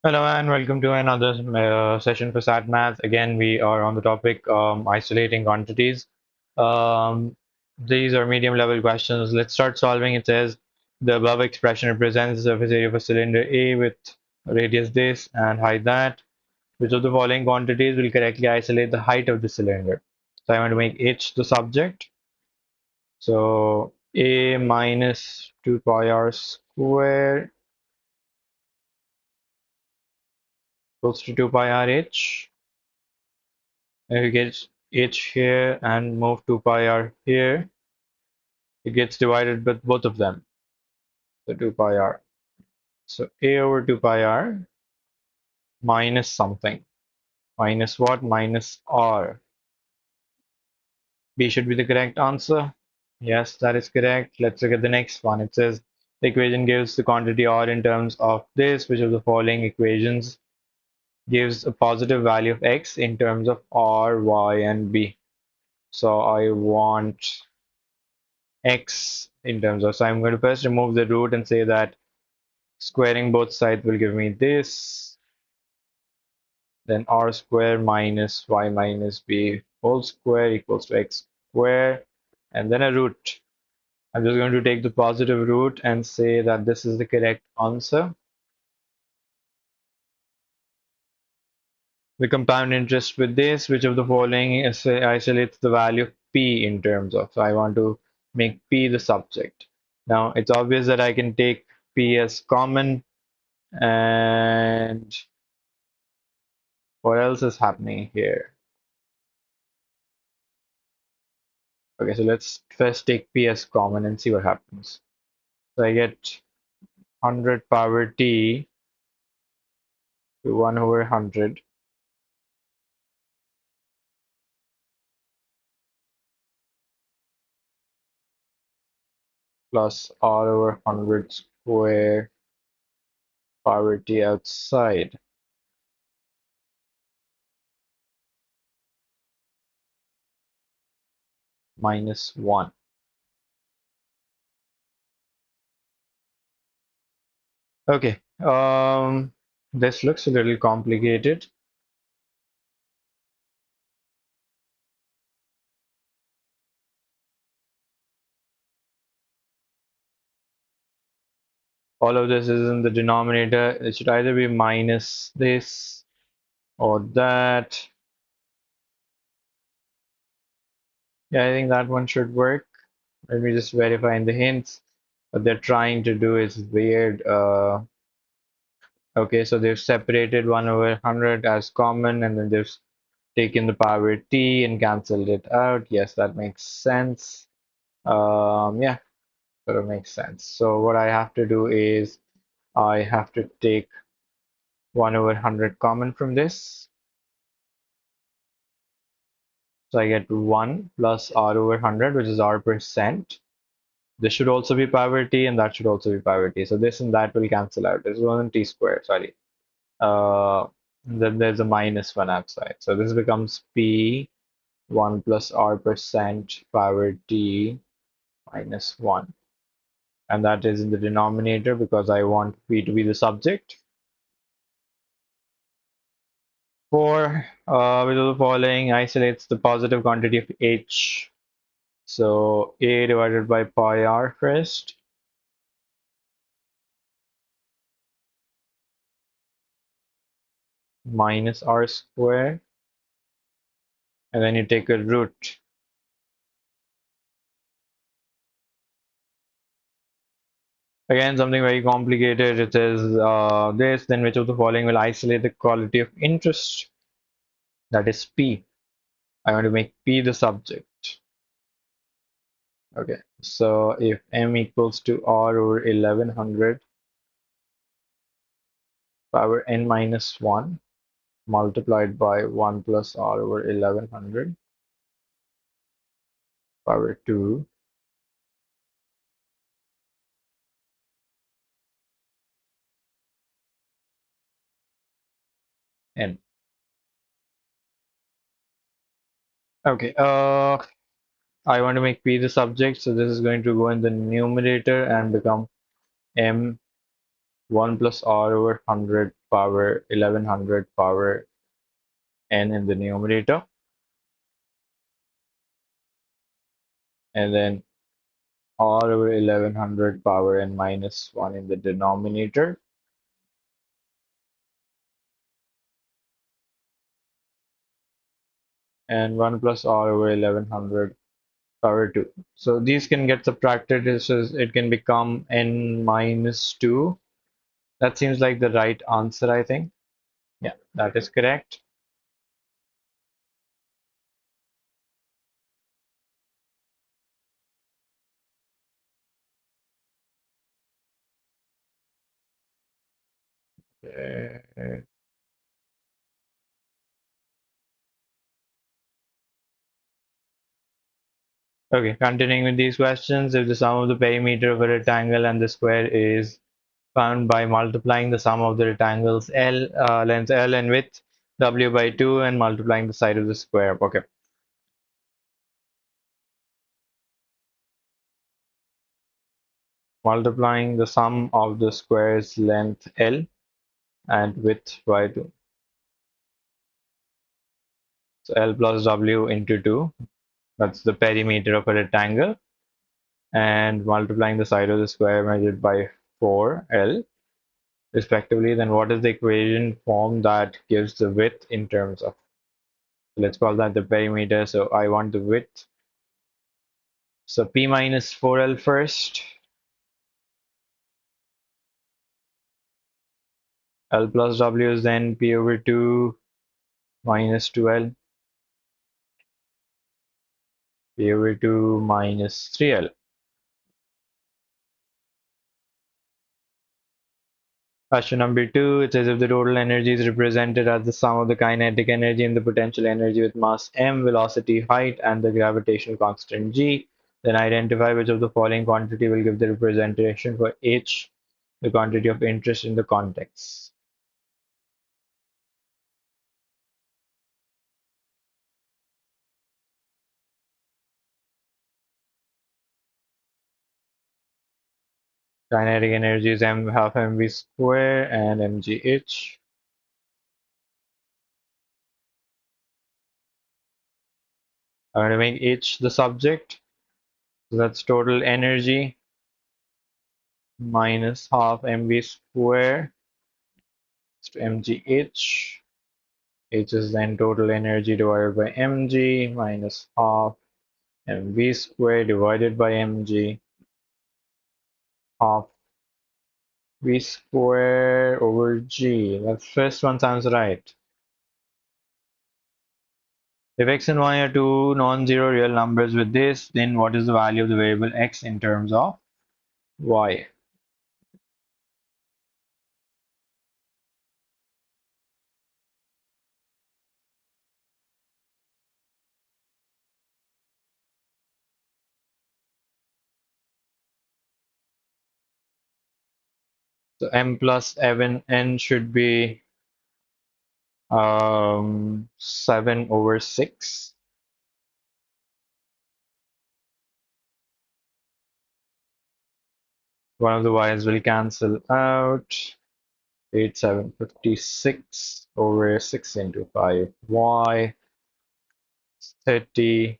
Hello and welcome to another session for SAT Math. Again, we are on the topic isolating quantities. Um, these are medium level questions. Let's start solving. It says the above expression represents the surface area of a cylinder A with radius this and height that. Which of the following quantities will correctly isolate the height of the cylinder? So I want to make H the subject. So A minus 2 pi r square equals to 2 pi r h. If you get h here and move 2 pi r here, it gets divided with both of them, so 2 pi r. So a over 2 pi r minus something. Minus what? Minus r. B should be the correct answer. Yes, that is correct. Let's look at the next one. It says the equation gives the quantity r in terms of this, which of the following equations gives a positive value of x in terms of r, y, and b. So I want x in terms of, so I'm going to first remove the root and say that squaring both sides will give me this, then r square minus y minus b whole square equals to x square, and then a root. I'm just going to take the positive root and say that this is the correct answer. We compound interest with this, which of the following isolates the value of p in terms of, so I want to make p the subject. Now it's obvious that I can take p as common. And what else is happening here? Okay, so let's first take P as common and see what happens. So I get 100 power t to 1 over 100 plus r over 100 square power t outside minus 1. Okay, this looks a little complicated. All of this is in the denominator. It should either be minus this or that. Yeah, I think that one should work. Let me just verify in the hints. What they're trying to do is weird. Okay, so they've separated 1 over 100 as common, and then they've taken the power t and cancelled it out. Yes, that makes sense. Yeah, sort of makes sense. So what I have to do is I have to take 1 over 100 common from this. So I get 1 plus r over 100, which is r percent. This should also be power t, and that should also be power t. So this and that will cancel out. This is 1 t squared, sorry. Uh, then there's a minus 1 outside. So this becomes p 1 plus r percent power t minus 1. And that is in the denominator because I want p to be the subject. For which of the following isolates the positive quantity of h? So a divided by pi r first. Minus r square, and then you take a root. Again, something very complicated. It is this, then which of the following will isolate the quality of interest? That is P. I want to make P the subject. Okay, so if M equals to R over 1100 power n minus 1 multiplied by 1 plus R over 1100 power 2 n. Okay, I want to make P the subject, so this is going to go in the numerator and become M 1 plus R over 100 power 1100 power n in the numerator, and then r over 1100 power n minus 1 in the denominator, and 1 plus r over 1100 power 2. So these can get subtracted, so it can become n minus 2. That seems like the right answer, I think. Yeah, that is correct. Uh, Okay, continuing with these questions, if the sum of the perimeter of a rectangle and the square is found by multiplying the sum of the rectangle's length L and width W by 2 and multiplying the side of the square. Okay. Multiplying the sum of the square's length L and width by 2. So L plus W into 2. That's the perimeter of a rectangle. And multiplying the side of the square measured by 4L respectively. Then what is the equation form that gives the width in terms of, let's call that the perimeter. So I want the width. So P minus 4L first. L plus W is then P over 2 minus 2L. P over 2 minus 3L. Question number 2, it says if the total energy is represented as the sum of the kinetic energy and the potential energy with mass m, velocity, height, and the gravitational constant g, then identify which of the following quantity will give the representation for h, the quantity of interest in the context. Kinetic energy is m half mv square and mgh. I'm going to make h the subject. So that's total energy minus half mv square to mgh. H is then total energy divided by mg minus half mv squared divided by mg, half v square over g. That first one sounds right. If x and y are two non-zero real numbers with this, then what is the value of the variable x in terms of y? So m plus n should be 7 over 6. One of the y's will cancel out. 8, 7, 56 over 6 into 5y, 30.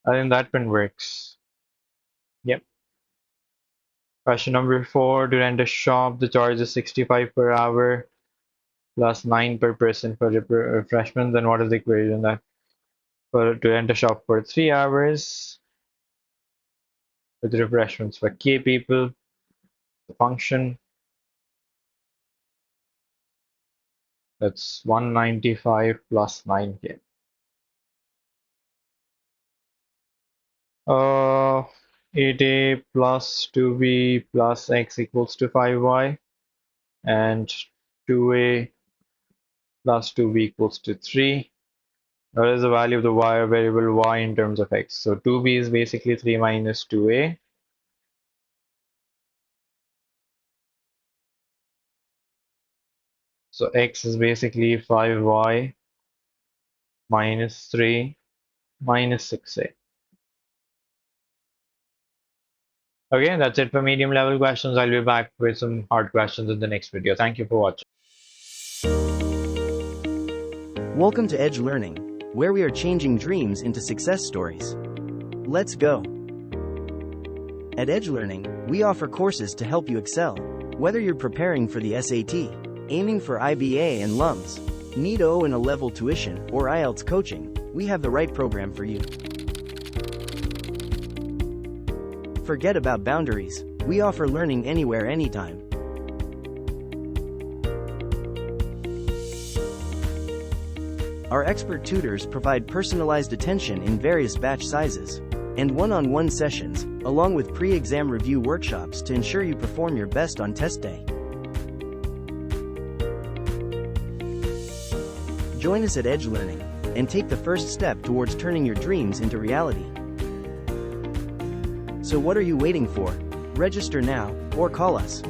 I think that one works. Yep. Question number 4, to rent a shop, the charge is 65 per hour plus 9 per person for refreshment. Then what is the equation that for to rent a shop for 3 hours with refreshments for k people, the function that's 195 plus 9k. 8a plus 2b plus x equals to 5y, and 2a plus 2b equals to 3. What is the value of the y variable y in terms of x? So 2b is basically 3 minus 2a. So x is basically 5y minus 3 minus 6a. Okay, that's it for medium level questions. I'll be back with some hard questions in the next video. Thank you for watching. Welcome to Edge Learning, where we are changing dreams into success stories. Let's go! At Edge Learning, we offer courses to help you excel. Whether you're preparing for the SAT, aiming for IBA and LUMS, need O and Alevel tuition, or IELTS coaching, we have the right program for you. Forget about boundaries. We offer learning anywhere, anytime. Our expert tutors provide personalized attention in various batch sizes and one-on-one sessions, along with pre-exam review workshops to ensure you perform your best on test day. Join us at Edge Learning and take the first step towards turning your dreams into reality. So what are you waiting for? Register now or call us.